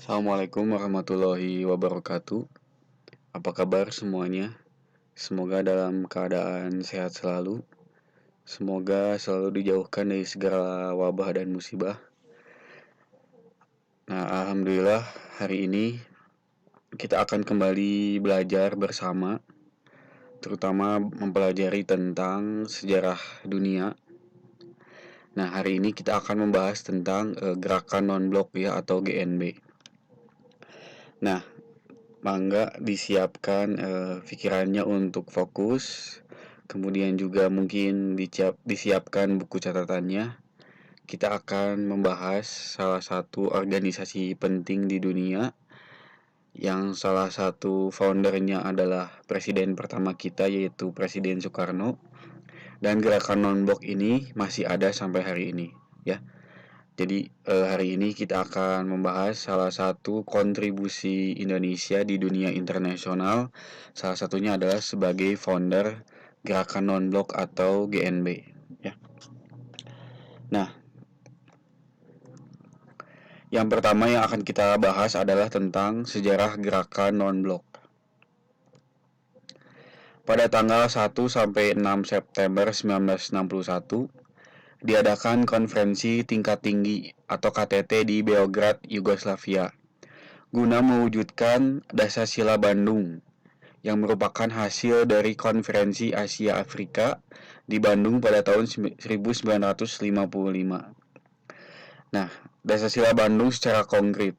Assalamualaikum warahmatullahi wabarakatuh. Apa kabar semuanya? Semoga dalam keadaan sehat selalu. Semoga selalu dijauhkan dari segala wabah dan musibah. Nah, alhamdulillah hari ini kita akan kembali belajar bersama, terutama mempelajari tentang sejarah dunia. Nah, hari ini kita akan membahas tentang gerakan non-blok ya atau GNB. Nah, mangga disiapkan pikirannya untuk fokus, kemudian juga mungkin disiapkan buku catatannya. Kita akan membahas salah satu organisasi penting di dunia yang salah satu foundernya adalah presiden pertama kita yaitu Presiden Soekarno, dan gerakan non-blok ini masih ada sampai hari ini ya. Jadi hari ini kita akan membahas salah satu kontribusi Indonesia di dunia internasional. Salah satunya adalah sebagai founder gerakan non-blok atau GNB. Ya. Nah, yang pertama yang akan kita bahas adalah tentang sejarah gerakan non-blok. Pada tanggal 1 sampai 6 September 1961, diadakan konferensi tingkat tinggi atau KTT di Beograd, Yugoslavia, guna mewujudkan Dasar-Sila Bandung yang merupakan hasil dari Konferensi Asia Afrika di Bandung pada tahun 1955. Nah, Dasar-Sila Bandung secara konkret.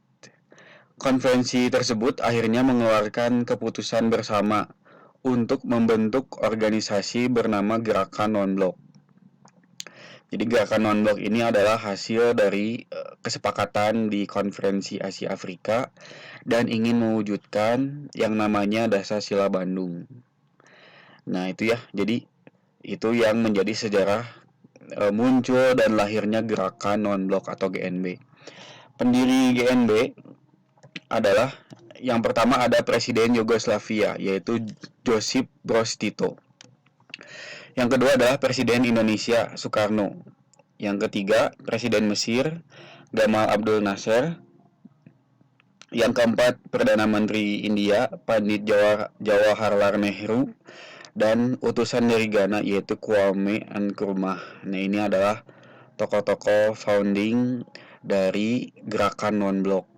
Konferensi tersebut akhirnya mengeluarkan keputusan bersama untuk membentuk organisasi bernama Gerakan Non-Blok. Jadi gerakan non-blok ini adalah hasil dari kesepakatan di Konferensi Asia Afrika dan ingin mewujudkan yang namanya Dasar-Sila Bandung. Nah, itu ya. Jadi itu yang menjadi sejarah muncul dan lahirnya gerakan non-blok atau GNB. Pendiri GNB adalah yang pertama ada Presiden Yugoslavia yaitu Josip Broz Tito. Yang kedua adalah Presiden Indonesia Soekarno. Yang ketiga, Presiden Mesir Gamal Abdul Nasser. Yang keempat, Perdana Menteri India Pandit Jawaharlal Nehru. Dan utusan dari Ghana yaitu Kwame Nkrumah. Nah, ini adalah tokoh-tokoh founding dari gerakan non-blok.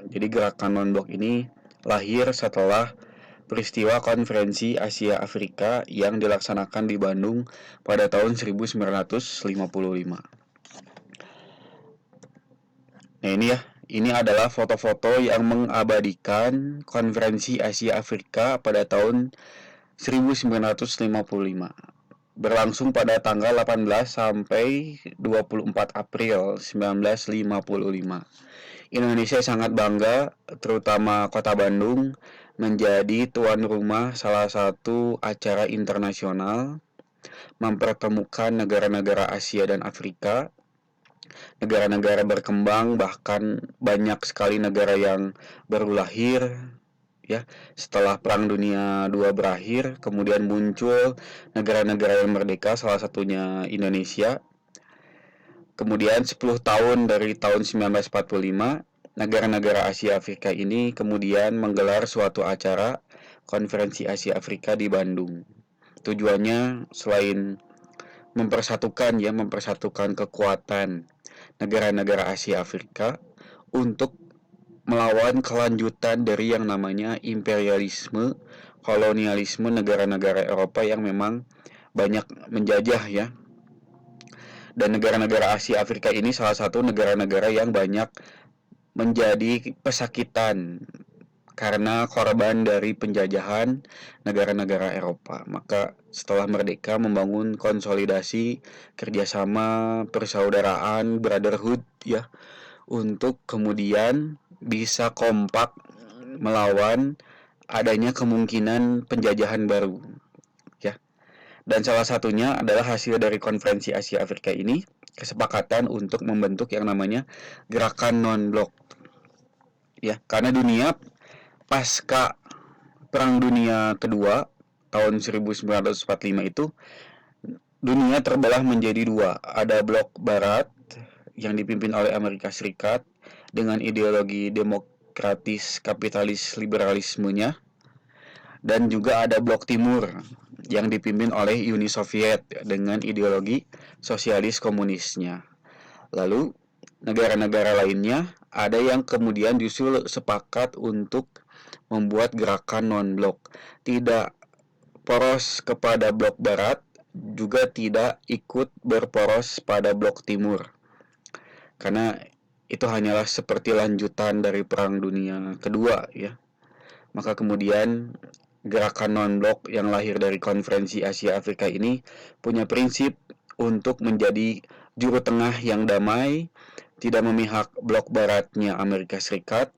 Jadi gerakan non-blok ini lahir setelah peristiwa Konferensi Asia Afrika yang dilaksanakan di Bandung pada tahun 1955. Nah, ini adalah foto-foto yang mengabadikan Konferensi Asia Afrika pada tahun 1955. Berlangsung pada tanggal 18 sampai 24 April 1955. Indonesia sangat bangga, terutama Kota Bandung, menjadi tuan rumah salah satu acara internasional mempertemukan negara-negara Asia dan Afrika, negara-negara berkembang, bahkan banyak sekali negara yang baru lahir ya setelah Perang Dunia II berakhir. Kemudian muncul negara-negara yang merdeka, salah satunya Indonesia. Kemudian 10 tahun dari tahun 1945, negara-negara Asia Afrika ini kemudian menggelar suatu acara Konferensi Asia Afrika di Bandung. Tujuannya selain mempersatukan kekuatan negara-negara Asia Afrika untuk melawan kelanjutan dari yang namanya imperialisme, kolonialisme negara-negara Eropa yang memang banyak menjajah ya. Dan negara-negara Asia Afrika ini salah satu negara-negara yang banyak menjadi pesakitan karena korban dari penjajahan negara-negara Eropa. Maka setelah merdeka membangun konsolidasi kerjasama, persaudaraan, brotherhood ya, untuk kemudian bisa kompak melawan adanya kemungkinan penjajahan baru ya. Dan salah satunya adalah hasil dari Konferensi Asia Afrika ini, kesepakatan untuk membentuk yang namanya Gerakan Non-Blok ya, karena dunia pasca Perang Dunia Kedua tahun 1945 itu dunia terbelah menjadi dua. Ada blok barat yang dipimpin oleh Amerika Serikat dengan ideologi demokratis kapitalis liberalismenya, dan juga ada blok timur yang dipimpin oleh Uni Soviet dengan ideologi sosialis komunisnya. Lalu negara-negara lainnya ada yang kemudian justru sepakat untuk membuat gerakan non-blok, tidak poros kepada blok barat, juga tidak ikut berporos pada blok timur, karena itu hanyalah seperti lanjutan dari Perang Dunia Kedua ya. Maka kemudian gerakan non-blok yang lahir dari Konferensi Asia Afrika ini punya prinsip untuk menjadi juru tengah yang damai, tidak memihak blok baratnya Amerika Serikat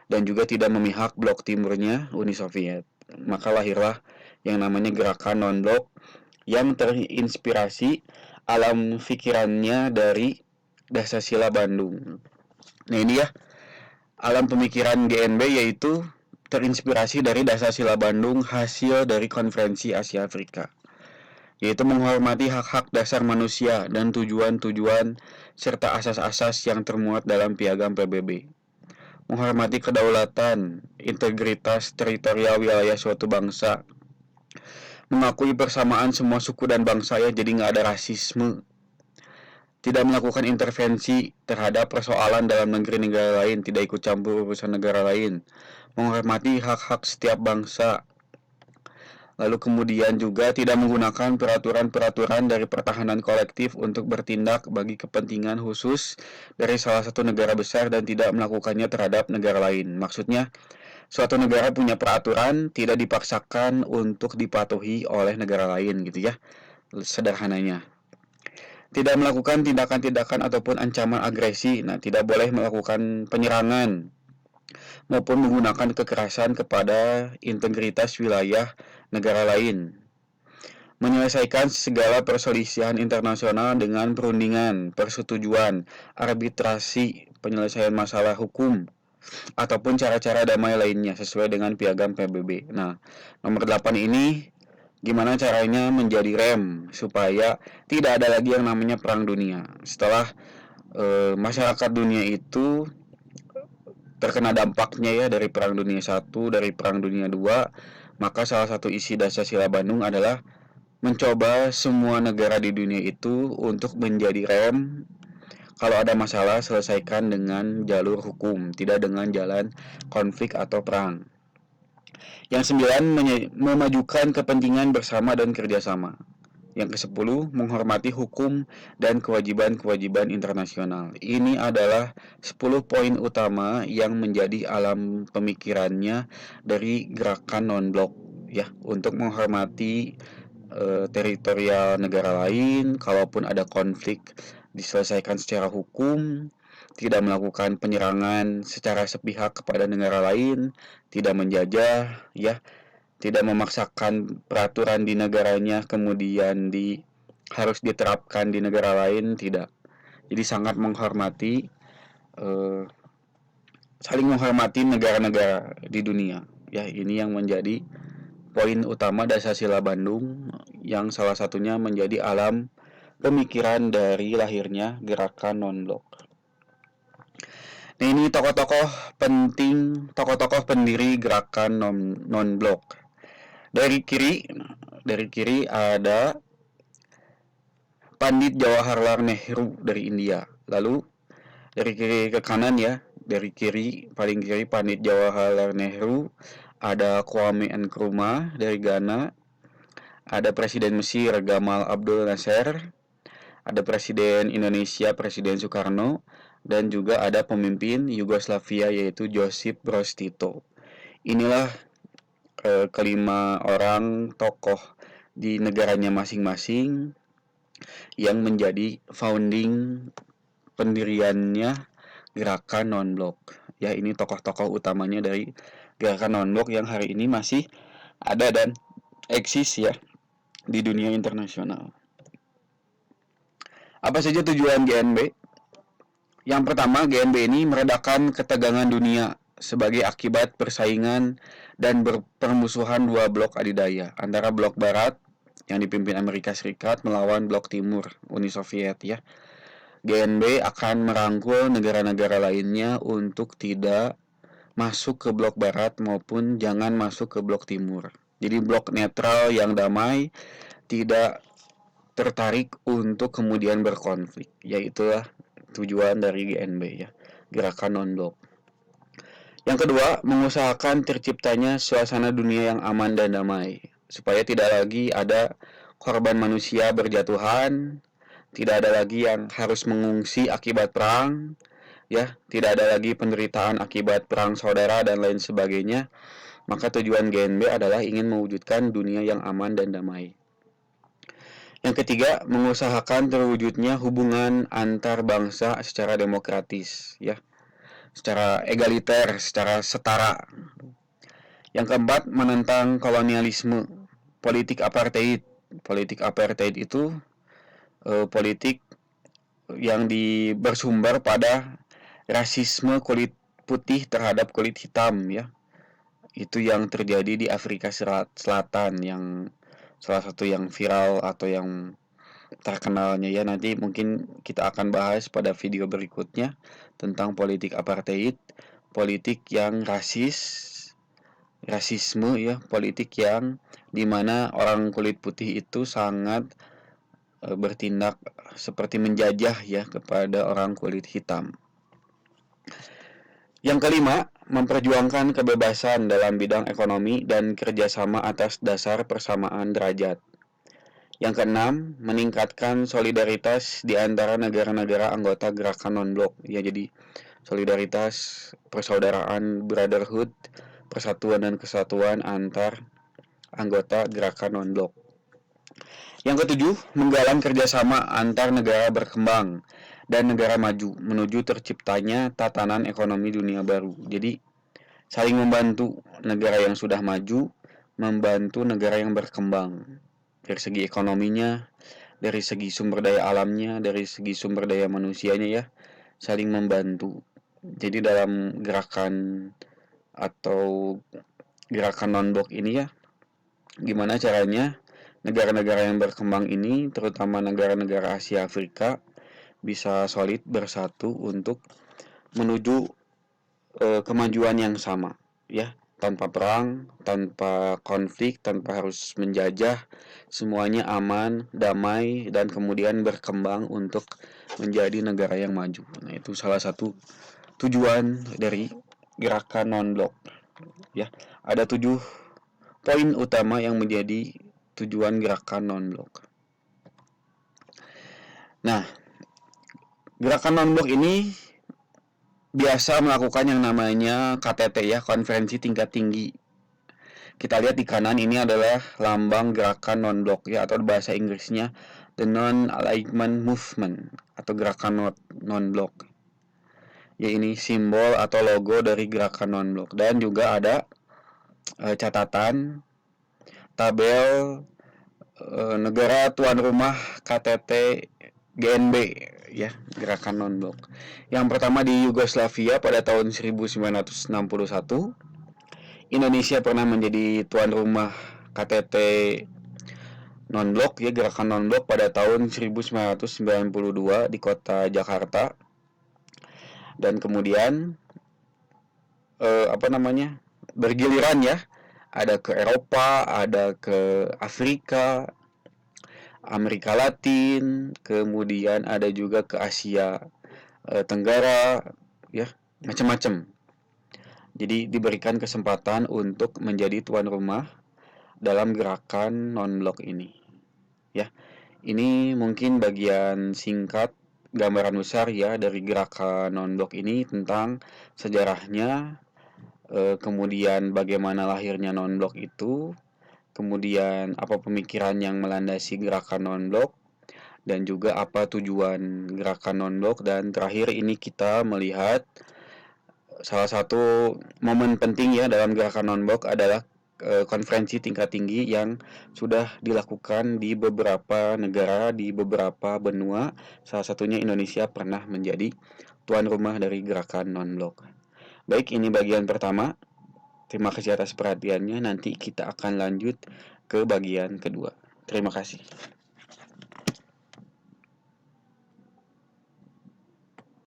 dan juga tidak memihak blok timurnya Uni Soviet. Maka lahirlah yang namanya gerakan non-blok yang terinspirasi alam pikirannya dari Dasar-Sila Bandung. Nah ini ya, alam pemikiran GNB yaitu terinspirasi dari Dasar-Sila Bandung hasil dari Konferensi Asia Afrika, yaitu menghormati hak-hak dasar manusia dan tujuan-tujuan serta asas-asas yang termuat dalam piagam PBB. Menghormati kedaulatan, integritas teritorial wilayah suatu bangsa, mengakui persamaan semua suku dan bangsa ya, jadi nggak ada rasisme, tidak melakukan intervensi terhadap persoalan dalam negeri negara lain, tidak ikut campur urusan negara lain, menghormati hak-hak setiap bangsa. Lalu kemudian juga tidak menggunakan peraturan-peraturan dari pertahanan kolektif untuk bertindak bagi kepentingan khusus dari salah satu negara besar dan tidak melakukannya terhadap negara lain. Maksudnya, suatu negara punya peraturan tidak dipaksakan untuk dipatuhi oleh negara lain gitu ya, sederhananya. Tidak melakukan tindakan-tindakan ataupun ancaman agresi. Nah, tidak boleh melakukan penyerangan maupun menggunakan kekerasan kepada integritas wilayah negara lain. Menyelesaikan segala perselisihan internasional dengan perundingan, persetujuan, arbitrasi, penyelesaian masalah hukum, ataupun cara-cara damai lainnya sesuai dengan piagam PBB. Nah, nomor 8 ini gimana caranya menjadi rem supaya tidak ada lagi yang namanya perang dunia. Setelah masyarakat dunia itu terkena dampaknya ya dari Perang Dunia I, dari Perang Dunia II, maka salah satu isi Dasar-Sila Bandung adalah mencoba semua negara di dunia itu untuk menjadi rem. Kalau ada masalah, selesaikan dengan jalur hukum, tidak dengan jalan konflik atau perang. Yang 9, memajukan kepentingan bersama dan kerjasama. Yang ke-10, menghormati hukum dan kewajiban-kewajiban internasional. Ini adalah 10 poin utama yang menjadi alam pemikirannya dari gerakan non-blok ya, untuk menghormati teritorial negara lain, kalaupun ada konflik diselesaikan secara hukum, tidak melakukan penyerangan secara sepihak kepada negara lain, tidak menjajah ya, tidak memaksakan peraturan di negaranya kemudian harus diterapkan di negara lain, tidak. Jadi sangat menghormati, saling menghormati negara-negara di dunia ya. Ini yang menjadi poin utama Dasar-Sila Bandung, yang salah satunya menjadi alam pemikiran dari lahirnya gerakan non-blok. Nah, ini tokoh-tokoh penting, tokoh-tokoh pendiri gerakan non-blok. Dari kiri ada Pandit Jawaharlal Nehru dari India. Lalu dari kiri ke kanan ya, dari kiri paling kiri Pandit Jawaharlal Nehru, ada Kwame Nkrumah dari Ghana, ada Presiden Mesir Gamal Abdel Nasser, ada Presiden Indonesia Presiden Soekarno, dan juga ada pemimpin Yugoslavia yaitu Josip Broz Tito. Inilah kelima orang tokoh di negaranya masing-masing yang menjadi founding pendiriannya gerakan non-blok. Ya, ini tokoh-tokoh utamanya dari gerakan non-blok yang hari ini masih ada dan eksis ya di dunia internasional. Apa saja tujuan GNB? Yang pertama, GNB ini meredakan ketegangan dunia sebagai akibat persaingan dan permusuhan dua blok adidaya antara blok barat yang dipimpin Amerika Serikat melawan blok timur Uni Soviet ya. GNB akan merangkul negara-negara lainnya untuk tidak masuk ke blok barat maupun jangan masuk ke blok timur. Jadi blok netral yang damai, tidak tertarik untuk kemudian berkonflik. Yaitulah tujuan dari GNB ya, gerakan non-blok. Yang kedua, mengusahakan terciptanya suasana dunia yang aman dan damai, supaya tidak lagi ada korban manusia berjatuhan, tidak ada lagi yang harus mengungsi akibat perang, ya, tidak ada lagi penderitaan akibat perang saudara dan lain sebagainya. Maka tujuan GNB adalah ingin mewujudkan dunia yang aman dan damai. Yang ketiga, mengusahakan terwujudnya hubungan antar bangsa secara demokratis, ya, secara egaliter, secara setara. Yang keempat, menentang kolonialisme, politik apartheid. Politik apartheid itu politik yang bersumber pada rasisme kulit putih terhadap kulit hitam, ya. Itu yang terjadi di Afrika Selatan, yang salah satu yang viral atau yang terkenalnya ya. Nanti mungkin kita akan bahas pada video berikutnya tentang politik apartheid, politik yang rasisme ya, politik yang dimana orang kulit putih itu sangat bertindak seperti menjajah ya kepada orang kulit hitam. Yang kelima, memperjuangkan kebebasan dalam bidang ekonomi dan kerjasama atas dasar persamaan derajat. Yang keenam, meningkatkan solidaritas di antara negara-negara anggota gerakan non-blok. Ya, jadi solidaritas, persaudaraan, brotherhood, persatuan dan kesatuan antar anggota gerakan non-blok. Yang ketujuh, menggalang kerjasama antar negara berkembang dan negara maju menuju terciptanya tatanan ekonomi dunia baru. Jadi saling membantu negara yang sudah maju, membantu negara yang berkembang dari segi ekonominya, dari segi sumber daya alamnya, dari segi sumber daya manusianya ya, saling membantu. Jadi dalam gerakan atau gerakan non-blok ini ya, gimana caranya negara-negara yang berkembang ini, terutama negara-negara Asia Afrika, bisa solid bersatu untuk menuju kemajuan yang sama, ya, tanpa perang, tanpa konflik, tanpa harus menjajah, semuanya aman, damai, dan kemudian berkembang untuk menjadi negara yang maju. Nah, itu salah satu tujuan dari gerakan non-blok, ya. Ada 7 poin utama yang menjadi tujuan gerakan non-blok. Nah, gerakan non-blok ini biasa melakukan yang namanya KTT ya, konferensi tingkat tinggi. Kita lihat di kanan ini adalah lambang gerakan non-blok ya, atau bahasa Inggrisnya the non-alignment movement atau gerakan non-blok. Ya, ini simbol atau logo dari gerakan non-blok, dan juga ada catatan tabel negara tuan rumah KTT GNB ya, gerakan non-blok. Yang pertama di Yugoslavia pada tahun 1961. Indonesia pernah menjadi tuan rumah KTT non-blok ya, gerakan non-blok pada tahun 1992 di kota Jakarta. Dan kemudian bergiliran ya, ada ke Eropa, ada ke Afrika, Amerika Latin, kemudian ada juga ke Asia Tenggara, ya, macam-macam. Jadi diberikan kesempatan untuk menjadi tuan rumah dalam gerakan non-blok ini, ya. Ini mungkin bagian singkat gambaran besar ya dari gerakan non-blok ini, tentang sejarahnya, kemudian bagaimana lahirnya non-blok itu, kemudian apa pemikiran yang melandasi gerakan non-blok, dan juga apa tujuan gerakan non-blok, dan terakhir ini kita melihat salah satu momen penting ya dalam gerakan non-blok adalah konferensi tingkat tinggi yang sudah dilakukan di beberapa negara, di beberapa benua. Salah satunya Indonesia pernah menjadi tuan rumah dari gerakan non-blok. Baik, ini bagian pertama. Terima kasih atas perhatiannya. Nanti kita akan lanjut ke bagian kedua. Terima kasih.